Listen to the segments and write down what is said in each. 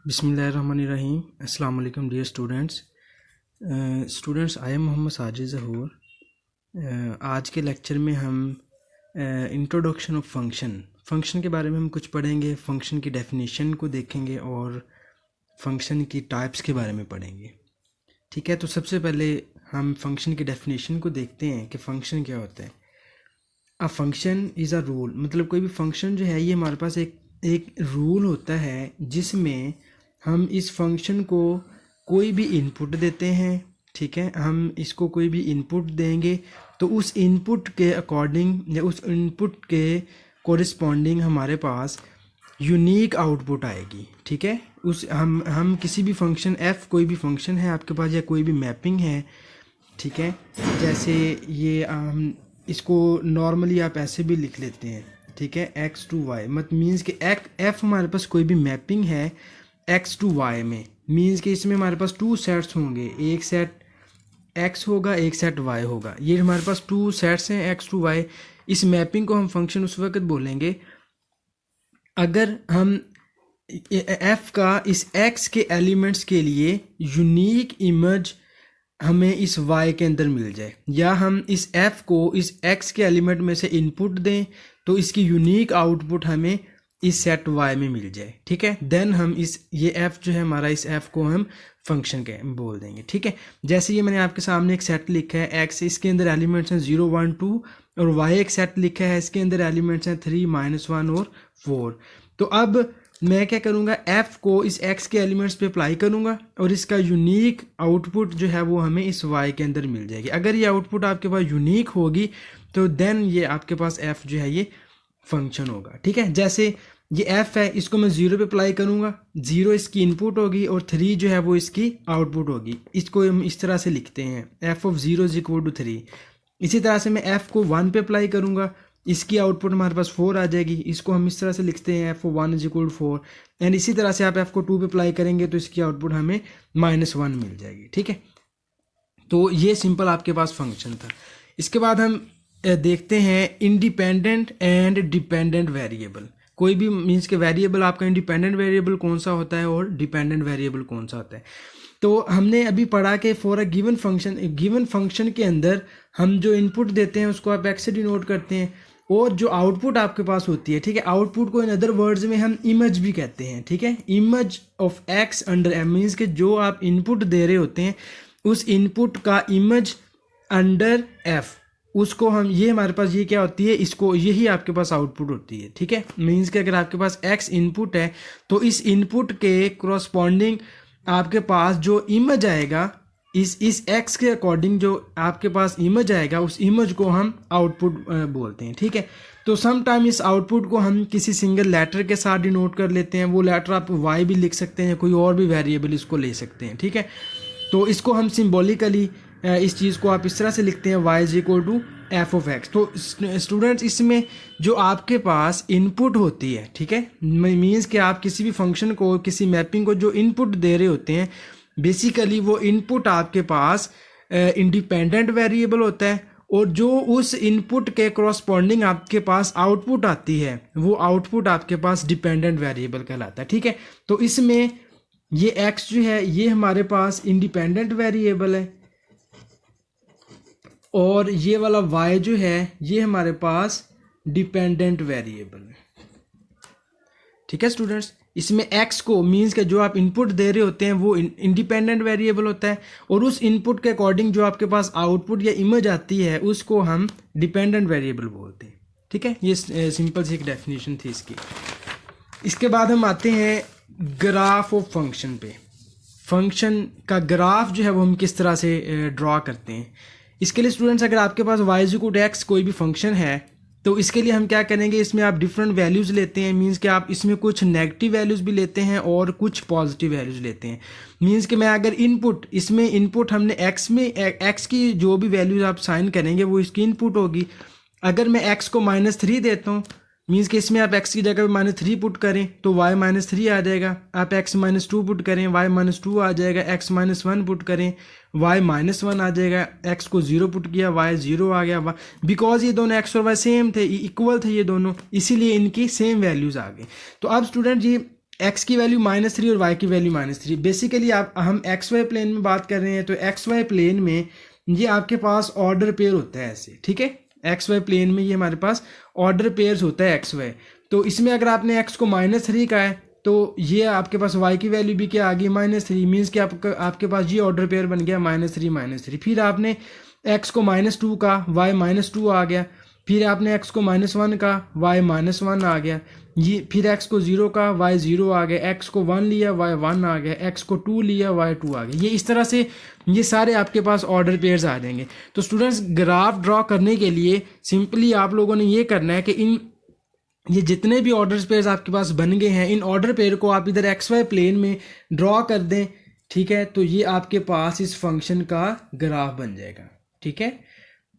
बिस्मिल्लाहिर्रहमानिर्रहीम। अस्सलाम वालेकुम dear students, I am Mohammad Sajid Zahoor. आज के लेक्चर में हम इंट्रोडक्शन ऑफ फंक्शन के बारे में हम कुछ पढ़ेंगे। फंक्शन की डेफिनेशन को देखेंगे और फंक्शन की टाइप्स के बारे में पढ़ेंगे। ठीक है, तो सबसे पहले हम फंक्शन की डेफिनेशन को देखते हैं कि फ़ंक्शन क्या होता है। A function is a rule, मतलब कोई भी फंक्शन जो है ये हमारे पास एक रूल होता है जिसमें हम इस फंक्शन को कोई भी इनपुट देते हैं। ठीक है, हम इसको कोई भी इनपुट देंगे तो उस इनपुट के अकॉर्डिंग या उस इनपुट के कोरिस्पॉन्डिंग हमारे पास यूनिक आउटपुट आएगी। ठीक है, उस हम किसी भी फंक्शन एफ, कोई भी फंक्शन है आपके पास या कोई भी मैपिंग है, ठीक है, जैसे ये हम इसको नॉर्मली आप ऐसे भी लिख लेते हैं। ठीक है, x टू y मत मीन्स कि एफ हमारे पास कोई भी मैपिंग है x टू y में, मीन्स कि इसमें हमारे पास टू सेट्स होंगे, एक सेट x होगा, एक सेट y होगा। ये हमारे पास टू सेट्स हैं x टू y। इस मैपिंग को हम फंक्शन उस वक्त बोलेंगे अगर हम f का इस x के एलिमेंट्स के लिए यूनिक इमेज हमें इस y के अंदर मिल जाए, या हम इस f को इस x के एलिमेंट में से इनपुट दें तो इसकी यूनिक आउटपुट हमें इस सेट y में मिल जाए। ठीक है, देन हम ये f जो है हमारा, इस f को हम फंक्शन के बोल देंगे। ठीक है, जैसे ये मैंने आपके सामने एक सेट लिखा है x, इसके अंदर एलिमेंट्स हैं 0 1 2, और y एक सेट लिखा है, इसके अंदर एलिमेंट्स हैं 3 -1 और 4। तो अब मैं क्या करूँगा, f को इस x के एलिमेंट्स पे अप्लाई करूँगा और इसका यूनिक आउटपुट जो है वो हमें इस y के अंदर मिल जाएगी। अगर ये आउटपुट आपके पास यूनिक होगी तो देन ये आपके पास f जो है ये फंक्शन होगा। ठीक है, जैसे ये f है, इसको मैं 0 पे अप्लाई करूँगा, 0 इसकी इनपुट होगी और 3 जो है वो इसकी आउटपुट होगी। इसको हम इस तरह से लिखते हैं f of 0 is equal to 3। इसी तरह से मैं f को 1 पे अप्लाई करूँगा, इसकी आउटपुट हमारे पास 4 आ जाएगी। इसको हम इस तरह से लिखते हैं f of 1 is equal to 4। And इसी तरह से आप f को 2 पे अप्लाई करेंगे तो इसकी आउटपुट हमें -1 मिल जाएगी। ठीक है, तो ये सिंपल आपके पास फंक्शन था। इसके बाद हम देखते हैं इंडिपेंडेंट एंड डिपेंडेंट वेरिएबल। कोई भी मीन्स के वेरिएबल आपका इंडिपेंडेंट वेरिएबल कौन सा होता है और डिपेंडेंट वेरिएबल कौन सा होता है। तो हमने अभी पढ़ा कि फॉर अ गिवन फंक्शन के अंदर हम जो इनपुट देते हैं उसको आप x से डिनोट करते हैं, और जो आउटपुट आपके पास होती है, ठीक है, आउटपुट को इन अदर वर्ड्स में हम इमेज भी कहते हैं। ठीक है, image of x under m, means के जो आप इनपुट दे रहे होते हैं उस इनपुट का इमेज अंडर f, उसको हम, ये हमारे पास ये क्या होती है, इसको यही आपके पास आउटपुट होती है। ठीक है, मीन्स कि अगर आपके पास x इनपुट है तो इस इनपुट के कोरस्पॉन्डिंग आपके पास जो इमेज आएगा, इस x के अकॉर्डिंग जो आपके पास इमेज आएगा, उस इमेज को हम आउटपुट बोलते हैं। ठीक है, तो सम टाइम इस आउटपुट को हम किसी सिंगल लेटर के साथ डिनोट कर लेते हैं। वो लेटर आप y भी लिख सकते हैं, कोई और भी वेरिएबल इसको ले सकते हैं। ठीक है, तो इसको हम सिम्बॉलिकली इस चीज़ को आप इस तरह से लिखते हैं y is equal to f of x। तो स्टूडेंट्स, इसमें जो आपके पास इनपुट होती है, ठीक है, मीन्स कि आप किसी भी फंक्शन को, किसी मैपिंग को जो इनपुट दे रहे होते हैं, बेसिकली वो इनपुट आपके पास इंडिपेंडेंट वेरिएबल होता है, और जो उस इनपुट के कोरस्पॉन्डिंग आपके पास आउटपुट आती है वो आउटपुट आपके पास डिपेंडेंट वेरिएबल कहलाता है। ठीक है, तो इसमें ये x जो है ये हमारे पास इंडिपेंडेंट वेरिएबल है, और ये वाला y जो है ये हमारे पास डिपेंडेंट वेरिएबल है। ठीक है स्टूडेंट्स, इसमें x को, मीन्स के जो आप इनपुट दे रहे होते हैं वो इंडिपेंडेंट वेरिएबल होता है, और उस इनपुट के अकॉर्डिंग जो आपके पास आउटपुट या इमेज आती है उसको हम डिपेंडेंट वेरिएबल बोलते हैं। ठीक है, ये सिंपल सी एक डेफिनेशन थी इसकी। इसके बाद हम आते हैं ग्राफ ऑफ फंक्शन पे। फंक्शन का ग्राफ जो है वो हम किस तरह से ड्रॉ करते हैं। इसके लिए स्टूडेंट्स, अगर आपके पास y is equal to x कोई भी फंक्शन है तो इसके लिए हम क्या करेंगे, इसमें आप डिफरेंट वैल्यूज़ लेते हैं। मीन्स कि आप इसमें कुछ नेगेटिव वैल्यूज़ भी लेते हैं और कुछ पॉजिटिव वैल्यूज़ लेते हैं। मीन्स कि मैं अगर इसमें इनपुट हमने x की जो भी वैल्यूज़ आप साइन करेंगे वो इसकी इनपुट होगी। अगर मैं x को -3 देता हूँ, मीन्स कि इसमें आप x की जगह पे -3 पुट करें तो y -3 आ जाएगा। आप x -2 पुट करें, y -2 आ जाएगा। x -1 पुट करें, y -1 आ जाएगा। x को 0 पुट किया, y 0 आ गया। बिकॉज ये दोनों x और y सेम थे, इक्वल थे ये दोनों, इसीलिए इनकी सेम वैल्यूज़ आ गई। तो अब स्टूडेंट, ये एक्स की वैल्यू -3 और वाई की वैल्यू -3। बेसिकली आप हम एक्स वाई प्लेन में बात कर रहे हैं, तो एक्स वाई प्लेन में ये आपके पास ऑर्डर पेयर होता है ऐसे, ठीक है। एक्स वाई प्लेन में ये हमारे पास ऑर्डर पेयर्स होता है एक्स वाई। तो इसमें अगर आपने एक्स को -3 का है तो ये आपके पास वाई की वैल्यू भी क्या आ गई -3, मीन्स कि आपके पास ये ऑर्डर पेयर बन गया -3 -3। फिर आपने एक्स को -2 का, वाई -2 आ गया। फिर आपने एक्स को -1 का, वाई -1 आ गया। ये फिर एक्स को 0 का, वाई 0 आ गया। एक्स को 1 लिया, वाई 1 आ गया। एक्स को 2 लिया, वाई 2 आ गया। ये इस तरह से ये सारे आपके पास ऑर्डर पेयर्स आ जाएंगे। तो स्टूडेंट्स, ग्राफ ड्रॉ करने के लिए सिंपली आप लोगों ने ये करना है कि ये जितने भी ऑर्डर पेयर्स आपके पास बन गए हैं, इन ऑर्डर पेयर को आप इधर एक्स वाई प्लेन में ड्रॉ कर दें, ठीक है। तो ये आपके पास इस फंक्शन का ग्राफ बन जाएगा, ठीक है।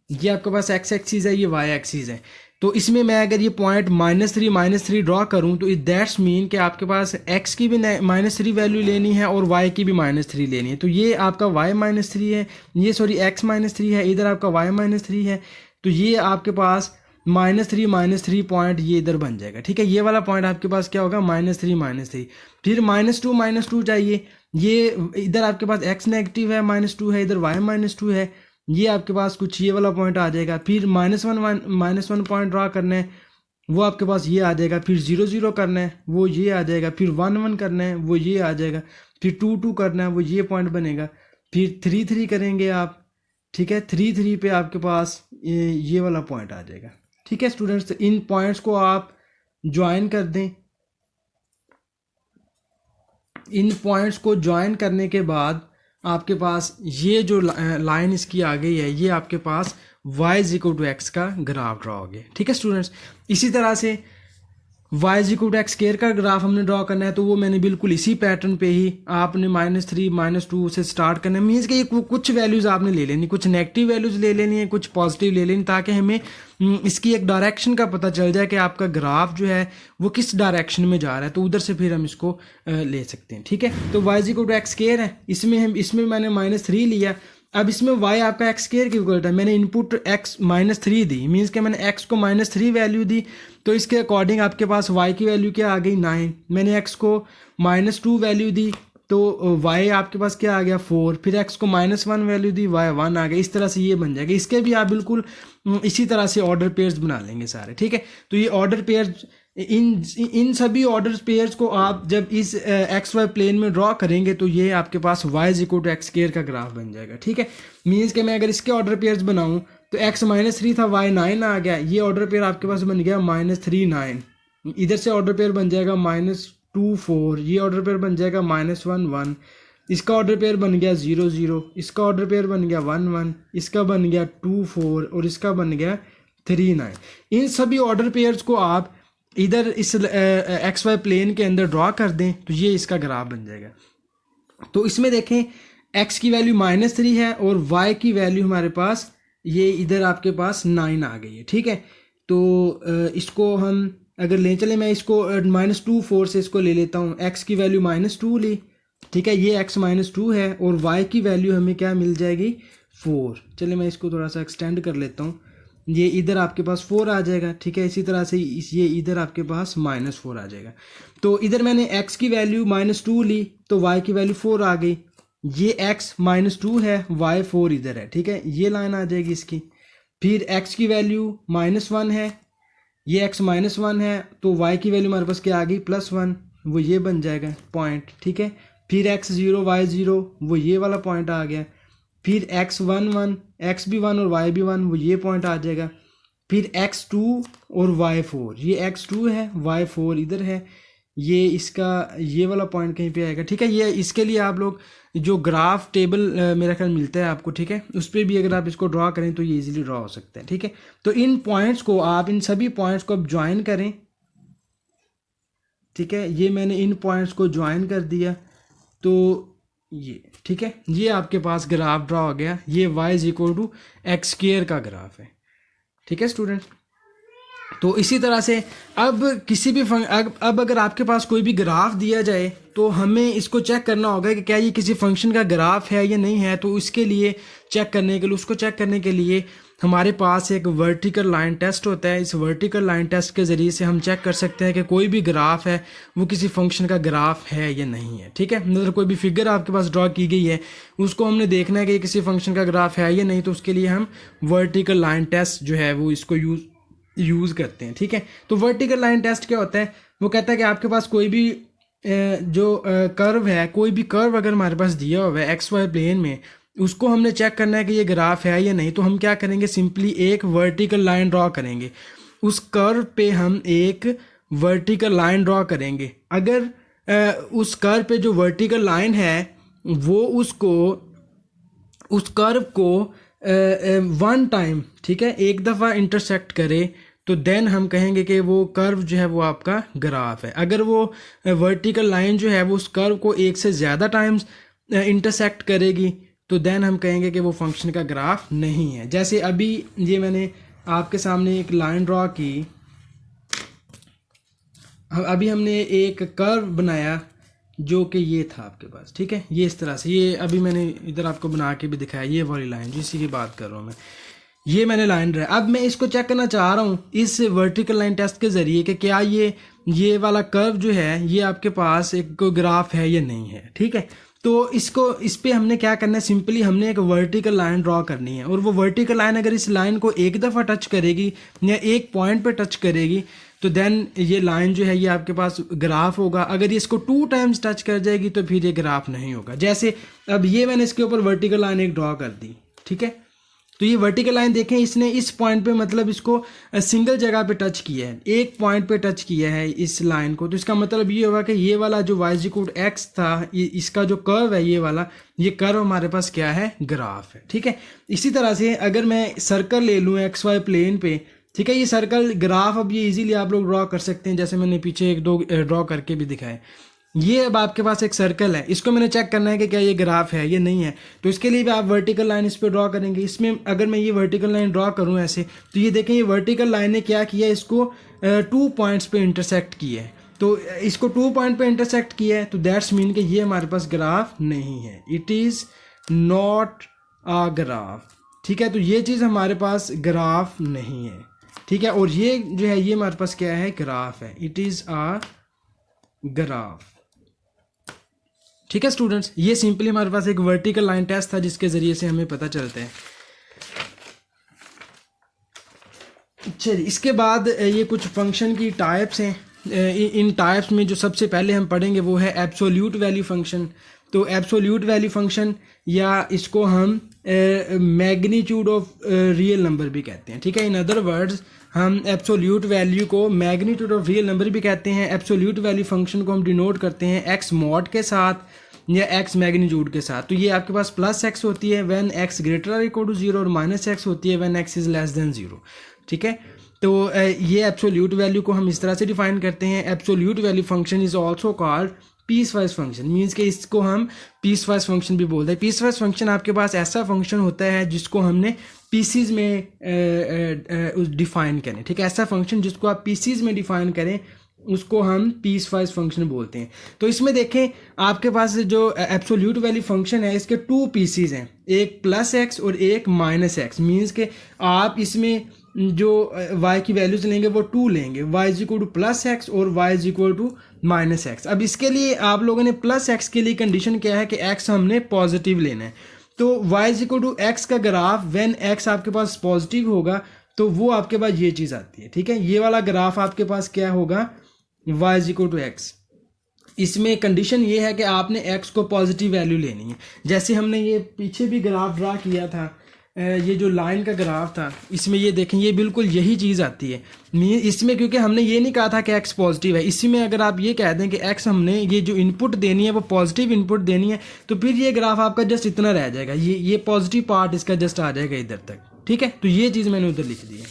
ये आपके पास एक्स एक्सिस है, ये वाई एक्सिस है। तो इसमें मैं अगर ये पॉइंट -3 ड्रॉ करूं तो दैट्स मीन कि आपके पास एक्स की भी -3 वैल्यू लेनी है और वाई की भी -3 लेनी है। तो ये आपका वाई -3 है, ये सॉरी एक्स -3 है, इधर आपका वाई -3 है। तो ये आपके पास -3 पॉइंट ये इधर बन जाएगा, ठीक है। ये वाला पॉइंट आपके पास क्या होगा, -3 फिर -2 चाहिए। ये इधर आपके पास x नेगेटिव है, -2 है, इधर y -2 है। ये आपके पास कुछ ये वाला पॉइंट आ जाएगा। फिर -1 पॉइंट ड्रा करना है, वो आपके पास ये आ जाएगा। फिर 0 0 करना है, वो ये आ जाएगा। फिर 1 1 करना है, वो ये आ जाएगा। फिर 2 2 करना है, वो ये पॉइंट बनेगा। फिर 3 3 करेंगे आप, ठीक है। 3 3 पे आपके पास ये वाला पॉइंट आ जाएगा, ठीक है स्टूडेंट्स। तो इन पॉइंट्स को आप ज्वाइन कर दें। इन पॉइंट्स को ज्वाइन करने के बाद आपके पास ये जो लाइन इसकी आ गई है, ये आपके पास y = x का ग्राफ ड्रॉ हो गया, ठीक है स्टूडेंट्स। इसी तरह से y = x² का ग्राफ हमने ड्रॉ करना है, तो वो मैंने बिल्कुल इसी पैटर्न पे ही आपने -3 -2 से स्टार्ट करना है। मीन्स कि ये कुछ वैल्यूज आपने ले लेनी, कुछ नेगेटिव वैल्यूज ले लेनी है, कुछ पॉजिटिव ले लेनी, ताकि हमें इसकी एक डायरेक्शन का पता चल जाए कि आपका ग्राफ जो है वो किस डायरेक्शन में जा रहा है। तो उधर से फिर हम इसको ले सकते हैं, ठीक है। तो y = x² है, इसमें मैंने -3 लिया। अब इसमें y आपका x² की इक्वल है, मैंने इनपुट x -3 दी, मीन्स कि मैंने x को -3 वैल्यू दी। तो इसके अकॉर्डिंग आपके पास y की वैल्यू क्या आ गई, 9। मैंने x को -2 वैल्यू दी, तो y आपके पास क्या आ गया, 4। फिर x को -1 वैल्यू दी, y 1 आ गया। इस तरह से ये बन जाएगा। इसके भी आप बिल्कुल इसी तरह से ऑर्डर पेयर्स बना लेंगे सारे, ठीक है। तो ये ऑर्डर पेयर्स, इन सभी ऑर्डर पेयर्स को आप जब इस एक्स वाई प्लेन में ड्रॉ करेंगे तो ये आपके पास y = x² का ग्राफ बन जाएगा, ठीक है। मीन्स कि मैं अगर इसके ऑर्डर पेयर्स बनाऊं तो x -3 था, y 9 आ गया। ये ऑर्डर पेयर आपके पास बन गया -3 9। इधर से ऑर्डर पेयर बन जाएगा -2 4। ये ऑर्डर पेयर बन जाएगा -1 1। इसका ऑर्डर पेयर बन गया 0 0। इसका ऑर्डर पेयर बन गया 1 1। इसका बन गया 2 4 और इसका बन गया 3 9। इन सभी ऑर्डर पेयर्स को आप इधर इस एक्स वाई प्लेन के अंदर ड्रॉ कर दें तो ये इसका ग्राफ बन जाएगा। तो इसमें देखें x की वैल्यू -3 है और y की वैल्यू हमारे पास ये इधर आपके पास 9 आ गई है, ठीक है। तो इसको हम अगर ले चले, मैं इसको -2 4 से इसको ले लेता हूँ। x की वैल्यू -2 ली, ठीक है। ये x -2 है और y की वैल्यू हमें क्या मिल जाएगी, 4। चलिए मैं इसको थोड़ा सा एक्सटेंड कर लेता हूँ। ये इधर आपके पास 4 आ जाएगा, ठीक है। इसी तरह से ये इधर आपके पास -4 आ जाएगा। तो इधर मैंने x की वैल्यू -2 ली तो y की वैल्यू 4 आ गई। ये x -2 है, y 4 इधर है, ठीक है। ये लाइन आ जाएगी इसकी। फिर x की वैल्यू -1 है, ये x -1 है, तो y की वैल्यू हमारे पास क्या आ गई, +1। वो ये बन जाएगा पॉइंट, ठीक है। फिर x 0 y 0, वो ये वाला पॉइंट आ गया। फिर x 1 1, x भी 1 और y भी 1, वो ये पॉइंट आ जाएगा। फिर x 2 और y 4, ये x 2 है, y 4 इधर है। ये इसका ये वाला पॉइंट कहीं पे आएगा, ठीक है। ये इसके लिए आप लोग जो ग्राफ टेबल मेरा ख्याल मिलता है आपको, ठीक है, उस पर भी अगर आप इसको ड्रॉ करें तो ये इजीली ड्रॉ हो सकता है, ठीक है। तो इन पॉइंट्स को आप, इन सभी पॉइंट्स को आप ज्वाइन करें, ठीक है। ये मैंने इन पॉइंट्स को ज्वाइन कर दिया तो ये, ठीक है, ये आपके पास ग्राफ ड्रॉ हो गया। ये y = x² का ग्राफ है, ठीक है स्टूडेंट। तो इसी तरह से अब किसी भी अब अगर आपके पास कोई भी ग्राफ दिया जाए तो हमें इसको चेक करना होगा कि क्या ये किसी फंक्शन का ग्राफ है या नहीं है। तो इसके लिए चेक करने के लिए, उसको चेक करने के लिए हमारे पास एक वर्टिकल लाइन टेस्ट होता है। इस वर्टिकल लाइन टेस्ट के ज़रिए से हम चेक कर सकते हैं कि कोई भी ग्राफ है वो किसी फंक्शन का ग्राफ है या नहीं है। ठीक है, मतलब कोई भी फिगर आपके पास ड्रॉ की गई है, उसको हमने देखना है कि किसी फंक्शन का ग्राफ है या नहीं, तो उसके लिए हम वर्टिकल लाइन टेस्ट जो है वो इसको यूज़ करते हैं। ठीक है, तो वर्टिकल लाइन टेस्ट क्या होता है, वो कहता है कि आपके पास कोई भी जो कर्व है, कोई भी कर्व अगर हमारे पास दिया हुआ है एक्स वाई प्लेन में, उसको हमने चेक करना है कि ये ग्राफ है या नहीं। तो हम क्या करेंगे, सिंपली एक वर्टिकल लाइन ड्रॉ करेंगे, उस कर्व पे हम एक वर्टिकल लाइन ड्रॉ करेंगे। अगर उस कर्व पे जो वर्टिकल लाइन है वो उस कर्व को वन टाइम, ठीक है, एक दफ़ा इंटरसेक्ट करे, तो देन हम कहेंगे कि वो कर्व जो है वो आपका ग्राफ है। अगर वो वर्टिकल लाइन जो है वो उस कर्व को एक से ज़्यादा टाइम्स इंटरसेक्ट करेगी, तो देन हम कहेंगे कि वो फंक्शन का ग्राफ नहीं है। जैसे अभी ये मैंने आपके सामने एक लाइन ड्रॉ की, अभी हमने एक कर्व बनाया जो कि ये था आपके पास। ठीक है, ये इस तरह से, ये अभी मैंने इधर आपको बना के भी दिखाया, ये वाली लाइन जिसी की बात कर रहा हूँ मैं, ये मैंने लाइन ड्रा। अब मैं इसको चेक करना चाह रहा हूँ इस वर्टिकल लाइन टेस्ट के ज़रिए कि क्या ये वाला कर्व जो है ये आपके पास एक कोई ग्राफ है या नहीं है। ठीक है, तो इस पे हमने क्या करना है, सिंपली हमने एक वर्टिकल लाइन ड्रॉ करनी है, और वो वर्टिकल लाइन अगर इस लाइन को एक दफ़ा टच करेगी या एक पॉइंट पे टच करेगी, तो देन ये लाइन जो है ये आपके पास ग्राफ होगा। अगर ये इसको 2 टाइम्स टच कर जाएगी तो फिर ये ग्राफ नहीं होगा। जैसे अब ये मैंने इसके ऊपर वर्टिकल लाइन एक ड्रॉ कर दी। ठीक है, तो ये वर्टिकल लाइन देखें, इसने इस पॉइंट पे मतलब इसको सिंगल जगह पे टच किया है, एक पॉइंट पे टच किया है इस लाइन को, तो इसका मतलब ये होगा कि ये वाला जो y=x था, ये इसका जो कर्व है, ये कर्व हमारे पास क्या है, ग्राफ है। ठीक है, इसी तरह से अगर मैं सर्कल ले लूँ एक्स वाई प्लेन पे, ठीक है, ये सर्कल ग्राफ अब ये इजीली आप लोग ड्रॉ कर सकते हैं, जैसे मैंने पीछे एक दो ड्रॉ करके भी दिखाए। ये अब आपके पास एक सर्कल है, इसको मैंने चेक करना है कि क्या ये ग्राफ है ये नहीं है, तो इसके लिए भी आप वर्टिकल लाइन इस पर ड्रॉ करेंगे। इसमें अगर मैं ये वर्टिकल लाइन ड्रॉ करूं ऐसे, तो ये देखें, ये वर्टिकल लाइन ने क्या किया, इसको 2 पॉइंट्स पे इंटरसेक्ट किया है। तो इसको 2 पॉइंट पे इंटरसेक्ट किया है, तो दैट्स मीन कि ये हमारे पास ग्राफ नहीं है, it is not a graph. ठीक है, तो ये चीज़ हमारे पास ग्राफ नहीं है। ठीक है, और ये जो है ये हमारे पास क्या है, ग्राफ है, इट इज़ अ ग्राफ। ठीक है स्टूडेंट्स, ये सिंपली हमारे पास एक वर्टिकल लाइन टेस्ट था जिसके ज़रिए से हमें पता चलता है। चलिए, इसके बाद ये कुछ फंक्शन की टाइप्स हैं। इन टाइप्स में जो सबसे पहले हम पढ़ेंगे वो है एब्सोल्यूट वैल्यू फंक्शन। तो एब्सोल्यूट वैल्यू फंक्शन, या इसको हम मैग्नीट्यूड ऑफ रियल नंबर भी कहते हैं। ठीक है, इन अदर वर्ड्स हम एब्सोल्यूट वैल्यू को मैग्नीट्यूड ऑफ रियल नंबर भी कहते हैं। एब्सोल्यूट वैल्यू फंक्शन को हम डिनोट करते हैं एक्स मॉड के साथ या एक्स मैग्नीट्यूड के साथ। तो ये आपके पास प्लस एक्स होती है व्हेन एक्स ग्रेटर और इक्वल टू 0, और माइनस एक्स होती है when x is less than 0। ठीक है, तो ये एब्सोल्यूट वैल्यू को हम इस तरह से डिफाइन करते हैं। Absolute value function is also called piecewise function, means कि इसको हम पीस वाइज फंक्शन भी बोलते हैं। पीस वाइज फंक्शन आपके पास ऐसा फंक्शन होता है जिसको हमने पीसीज में डिफाइन करें। ठीक है, ऐसा फंक्शन जिसको आप पीसीज में डिफाइन करें उसको हम पीस वाइज फंक्शन बोलते हैं। तो इसमें देखें, आपके पास जो एब्सोल्यूट वैल्यू फंक्शन है इसके 2 पीसीज हैं, एक प्लस एक्स और एक माइनस एक्स। मीन्स के आप इसमें जो y की वैल्यूज लेंगे वो 2 लेंगे, y is equal to plus x और y is equal to minus x. अब इसके लिए आप लोगों ने प्लस एक्स के लिए कंडीशन क्या है कि x हमने पॉजिटिव लेना है। तो y is equal to x का ग्राफ व्हेन x आपके पास पॉजिटिव होगा तो वो आपके पास ये चीज़ आती है। ठीक है, ये वाला ग्राफ आपके पास क्या होगा, y is equal to x. इसमें कंडीशन ये है कि आपने x को पॉजिटिव वैल्यू लेनी है। जैसे हमने ये पीछे भी ग्राफ ड्रा किया था, ये जो लाइन का ग्राफ था, इसमें ये देखें, ये बिल्कुल यही चीज़ आती है। इसमें क्योंकि हमने ये नहीं कहा था कि x पॉजिटिव है, इसी में अगर आप ये कह दें कि x हमने ये जो इनपुट देनी है वो पॉजिटिव इनपुट देनी है, तो फिर ये ग्राफ आपका जस्ट इतना रह जाएगा, ये पॉजिटिव पार्ट इसका जस्ट आ जाएगा इधर तक। ठीक है, तो ये चीज़ मैंने उधर लिख दी है,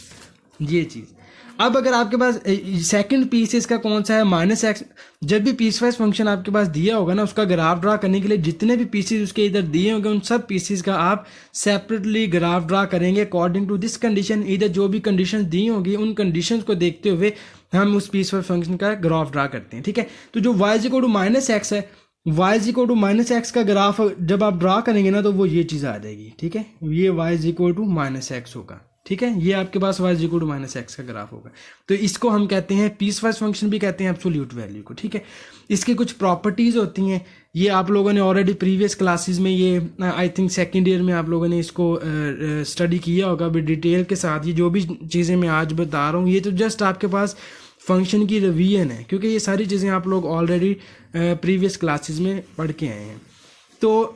ये चीज़। अब अगर आपके पास सेकंड पीस इसका कौन सा है, माइनस एक्स। जब भी पीस वाइज फंक्शन आपके पास दिया होगा ना, उसका ग्राफ ड्रा करने के लिए जितने भी पीसेस उसके इधर दिए होंगे उन सब पीसेस का आप सेपरेटली ग्राफ ड्रा करेंगे अकॉर्डिंग टू दिस कंडीशन। इधर जो भी कंडीशन दी होंगी उन कंडीशंस को देखते हुए हम उस पीस वाइज फंक्शन का ग्राफ ड्रा करते हैं। ठीक है, तो जो y equal to minus x है, y equal to minus x का ग्राफ जब आप ड्रा करेंगे ना तो वो ये चीज़ आ जाएगी। ठीक है, ये y equal to minus x होगा। ठीक है, ये आपके पास y equal to minus x का ग्राफ होगा। तो इसको हम कहते हैं पीस वाइज फंक्शन भी कहते हैं एब्सोल्यूट वैल्यू को। ठीक है, इसकी कुछ प्रॉपर्टीज़ होती हैं, ये आप लोगों ने ऑलरेडी प्रीवियस क्लासेस में, ये आई थिंक सेकेंड ईयर में आप लोगों ने इसको स्टडी किया होगा विद डिटेल के साथ। ये जो भी चीज़ें मैं आज बता रहा हूँ ये तो जस्ट आपके पास फंक्शन की रिवीजन है, क्योंकि ये सारी चीज़ें आप लोग ऑलरेडी प्रीवियस क्लासेस में पढ़ के आए हैं। तो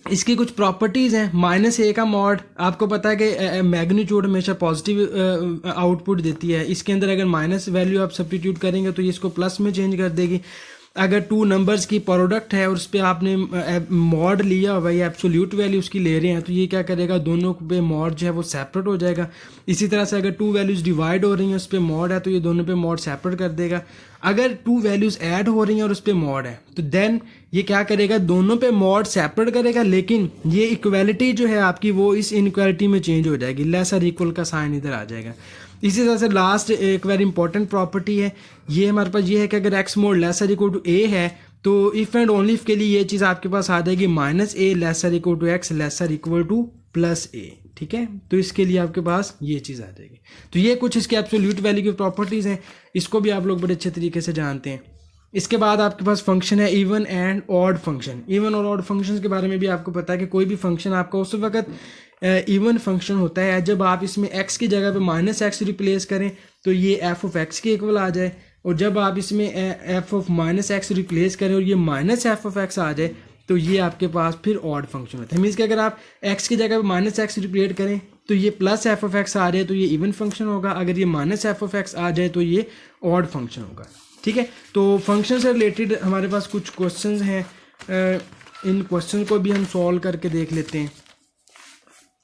इसकी कुछ प्रॉपर्टीज़ हैं। माइनस ए का मॉड, आपको पता है कि मैग्नीट्यूड हमेशा पॉजिटिव आउटपुट देती है। इसके अंदर अगर माइनस वैल्यू आप सब्स्टिट्यूट करेंगे तो ये इसको प्लस में चेंज कर देगी। अगर टू नंबर्स की प्रोडक्ट है और उस पर आपने मॉड लिया हुआ या एब्सोल्यूट वैल्यू उसकी ले रहे हैं तो ये क्या करेगा, दोनों पे मॉड जो है वो सेपरेट हो जाएगा। इसी तरह से अगर टू वैल्यूज़ डिवाइड हो रही हैं उस पर मॉड है तो ये दोनों पे मॉड सेपरेट कर देगा। अगर टू वैल्यूज़ ऐड हो रही हैं और उस पर मॉड है तो देन ये क्या करेगा, दोनों पे मॉड सेपरेट करेगा, लेकिन ये इक्वालिटी जो है आपकी वो इस इनइक्वालिटी में चेंज हो जाएगी, लेसर इक्वल का साइन इधर आ जाएगा। इसी तरह से लास्ट एक वेरी इंपॉर्टेंट प्रॉपर्टी है, ये हमारे पास ये है कि अगर x mod lesser equal to a है तो इफ़ एंड ओनली इफ के लिए ये चीज़ आपके पास आ जाएगी minus a lesser equal to x lesser equal to plus a. ठीक है, तो इसके लिए आपके पास ये चीज़ आ जाएगी। तो ये कुछ इसके एब्सोल्यूट वैल्यू की प्रॉपर्टीज़ हैं, इसको भी आप लोग बड़े अच्छे तरीके से जानते हैं। इसके बाद आपके पास फंक्शन है even and odd function. Even और ऑड फंक्शन के बारे में भी आपको पता है कि कोई भी फंक्शन आपका उस वक्त इवन फंक्शन होता है जब आप इसमें x की जगह पे माइनस एक्स रिप्लेस करें तो ये एफ ऑफ एक्स के इक्वल आ जाए, और जब आप इसमें F of minus x replace करें और ये माइनस एफ ऑफ एक्स आ जाए तो ये आपके पास फिर ऑड फंक्शन होता है। मीन्स कि अगर आप x की जगह पे माइनस एक्स रिप्लेस करें तो ये प्लस एफ ऑफ एक्स आ जाए तो ये इवन फंक्शन होगा, अगर ये माइनस एफ ऑफ एक्स आ जाए तो ये ऑड फंक्शन होगा। ठीक है, तो फंक्शन से रिलेटेड हमारे पास कुछ क्वेश्चंस हैं, इन क्वेश्चन को भी हम सॉल्व करके देख लेते हैं।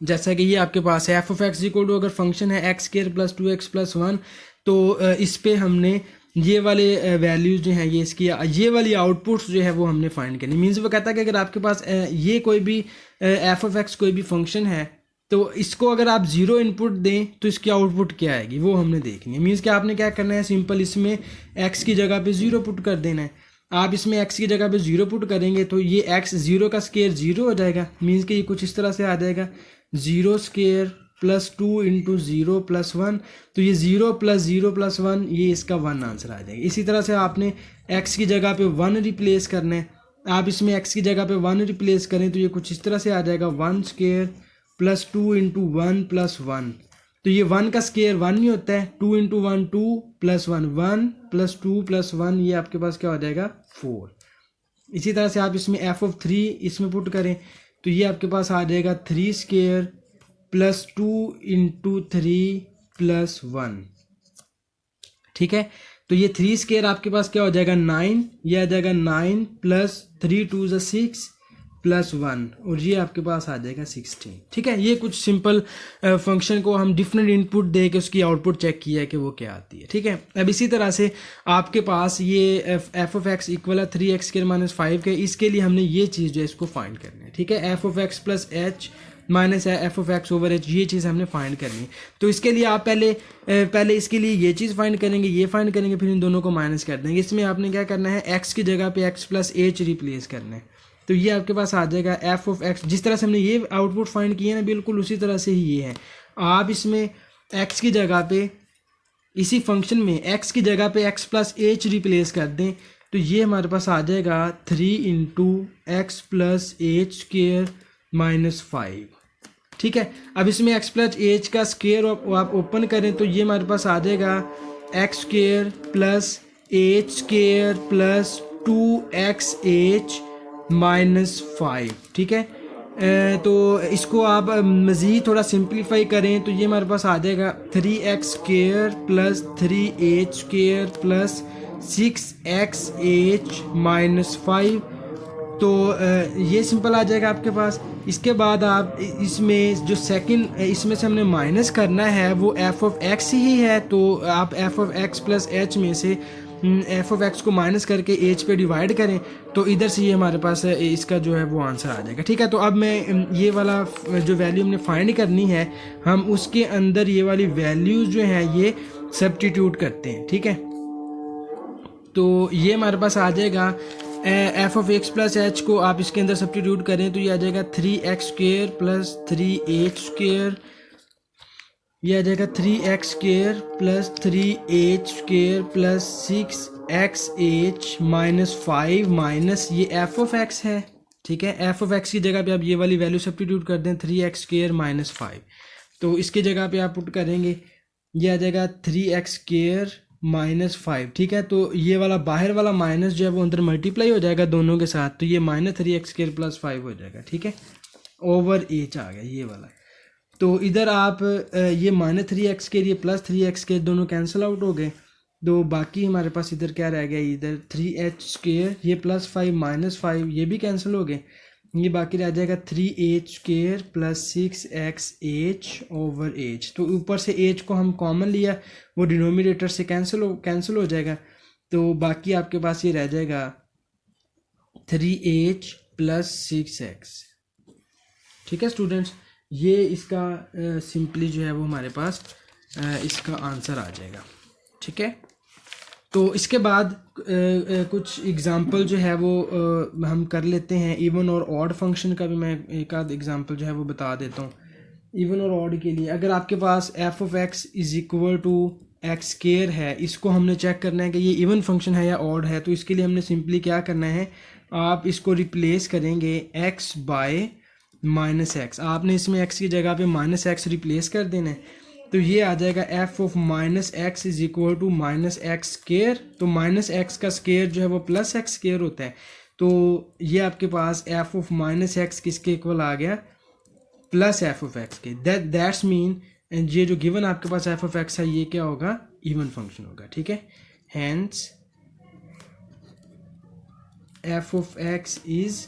जैसा कि ये आपके पास है f of x equal to, अगर फंक्शन है x square plus 2x plus 1, तो इस पे हमने ये वाले वैल्यूज जो हैं ये इसकी ये वाली आउटपुट्स जो है वो हमने फाइंड करनी। मीन्स वो कहता है कि अगर आपके पास ये कोई भी एफ ऑफ एक्स कोई भी फंक्शन है तो इसको अगर आप जीरो इनपुट दें तो इसकी आउटपुट क्या आएगी वो हमने देखनी है। मीन्स कि आपने क्या करना है, सिंपल इसमें एक्स की जगह पे जीरो पुट कर देना है। आप इसमें x की जगह पे जीरो पुट करेंगे तो ये x जीरो का स्केयर जीरो हो जाएगा। मीन्स कि ये कुछ इस तरह से आ जाएगा, zero square plus 2 into zero plus 1, तो ये जीरो प्लस 1 ये इसका 1 आंसर आ जाएगा। इसी तरह से आपने x की जगह पे 1 रिप्लेस करना है, आप इसमें x की जगह पे 1 रिप्लेस करें तो ये कुछ इस तरह से आ जाएगा, 1 स्केयर प्लस 2 इंटू 1 प्लस 1, तो ये 1 का स्केयर 1 नहीं होता है, 2 इंटू 1 2 प्लस 1 1 प्लस 2 प्लस 1 ये आपके पास क्या हो जाएगा 4। इसी तरह से आप इसमें एफ ऑफ 3 इसमें पुट करें तो ये आपके पास आ जाएगा 3 स्केयर प्लस 2 इंटू 3 प्लस 1। ठीक है, तो ये 3 स्केयर आपके पास क्या हो जाएगा 9, ये आ जाएगा 9 प्लस 3 2 ज़ा 6 प्लस 1, और ये आपके पास आ जाएगा 16। ठीक है, ये कुछ सिंपल फंक्शन को हम डिफरेंट इनपुट दे के उसकी आउटपुट चेक किया है कि वो क्या आती है। ठीक है, अब इसी तरह से आपके पास ये एफ ऑफ एक्स इक्वल है 3x स्क्वायर माइनस 5 के, इसके लिए हमने ये चीज़ जो है इसको फाइंड करनी है। ठीक है, f of x plus H minus F of x over H, ये चीज़ हमने फाइंड करनी है। तो इसके लिए आप पहले इसके लिए ये चीज़ फाइंड करेंगे, ये फाइंड करेंगे, फिर इन दोनों को माइनस कर देंगे। इसमें आपने क्या करना है, एक्स की जगह पे एक्स प्लस एच रिप्लेस करना है, तो ये आपके पास आ जाएगा एफ ऑफ एक्स। जिस तरह से हमने ये आउटपुट फाइंड किया ना बिल्कुल उसी तरह से ही ये है। आप इसमें एक्स की जगह पे इसी फंक्शन में एक्स की जगह पे एक्स प्लस एच रिप्लेस कर दें तो ये हमारे पास आ जाएगा 3 into x plus H square minus 5। ठीक है, अब इसमें एक्स प्लस एच का स्क्वेयर आप ओपन करें तो ये हमारे पास आ जाएगा x square plus H square plus 2xh minus 5। ठीक है, तो इसको आप मज़ीद थोड़ा सिंप्लीफाई करें तो ये हमारे पास आ जाएगा 3x square plus 3h square plus 6xh minus 5, तो ये सिंपल आ जाएगा आपके पास। इसके बाद आप इसमें जो सेकंड इसमें से हमने माइनस करना है वो एफ ऑफ एक्स ही है, तो आप F of x plus H में से एफ ऑफ एक्स को माइनस करके एच पे डिवाइड करें तो इधर से ये हमारे पास इसका जो है वो आंसर आ जाएगा। ठीक है, तो अब मैं ये वाला जो वैल्यू हमने फाइंड करनी है हम उसके अंदर ये वाली वैल्यूज जो हैं ये सब्स्टिट्यूट करते हैं। ठीक है, तो ये हमारे पास आ जाएगा F of x plus H को आप इसके अंदर सब्स्टिट्यूट करें तो ये आ जाएगा 3x square plus 3h square ये आ जाएगा 3x² plus 3h² plus 6xh minus 5 minus ये f(x) है, ठीक है। f(x) की जगह पे आप ये वाली वैल्यू सब्स्टिट्यूट कर दें 3x² माइनस 5, तो इसके जगह पे आप पुट करेंगे, ये आ जाएगा 3x² माइनस 5, ठीक है। तो ये वाला बाहर वाला माइनस जो है वो अंदर मल्टीप्लाई हो जाएगा दोनों के साथ, तो ये माइनस 3x² प्लस 5 हो जाएगा, ठीक है। ओवर h आ गया ये वाला। तो इधर आप ये माइनस 3x² ये प्लस 3x² दोनों कैंसिल आउट हो गए, तो बाकी हमारे पास इधर क्या रह गया, इधर 3h² ये प्लस 5 माइनस 5 ये भी कैंसिल हो गए, ये बाकी रह जाएगा 3h² plus 6xh over h। तो ऊपर से h को हम कॉमन लिया, वो डिनोमिनेटर से कैंसिल हो जाएगा, तो बाकी आपके पास ये रह जाएगा 3h प्लस 6x, ठीक है स्टूडेंट्स। ये इसका सिंपली जो है वो हमारे पास इसका आंसर आ जाएगा, ठीक है। तो इसके बाद कुछ एग्जांपल जो है वो हम कर लेते हैं। इवन और ऑड फंक्शन का भी मैं एक आध एग्जांपल जो है वो बता देता हूँ। इवन और ऑड के लिए अगर आपके पास f(x) is equal to x² है, इसको हमने चेक करना है कि ये इवन फंक्शन है या ऑड है। तो इसके लिए हमने सिंपली क्या करना है, आप इसको रिप्लेस करेंगे x बाय माइनस एक्स। आपने इसमें x की जगह पे माइनस एक्स रिप्लेस कर देना है, तो ये आ जाएगा f of minus x is equal to minus x square. तो माइनस एक्स का स्केयर जो है वो प्लस एक्स स्केयर होता है, तो ये आपके पास f ऑफ माइनस एक्स किसके इक्वल आ गया, प्लस f ऑफ x के। दैट्स मीन ये जो गिवन आपके पास f ऑफ x है ये क्या होगा, इवन फंक्शन होगा, ठीक है। Hence f of x is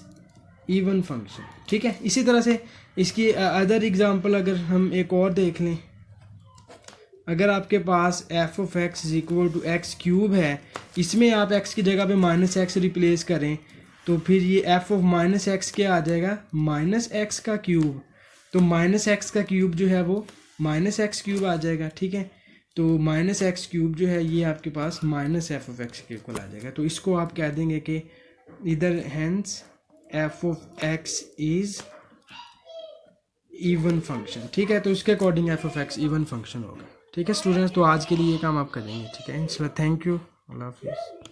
even function, ठीक है। इसी तरह से इसकी अदर एग्जांपल अगर हम एक और देख लें, अगर आपके पास f of x is equal to x³ है, इसमें आप x की जगह पे माइनस एक्स रिप्लेस करें, तो फिर ये f ऑफ माइनस एक्स क्या आ जाएगा, माइनस एक्स का क्यूब। तो माइनस एक्स का क्यूब जो है वो माइनस एक्स क्यूब आ जाएगा, ठीक है। तो माइनस एक्स क्यूब जो है ये आपके पास माइनस f ऑफ x के इक्वल आ जाएगा। तो इसको आप कह देंगे कि इधर hence f of x is even function, ठीक है। तो इसके according f of x even function होगा, ठीक है स्टूडेंट्स। तो आज के लिए ये काम आप करेंगे, ठीक है। थैंक यू, अल्लाह हाफिज़।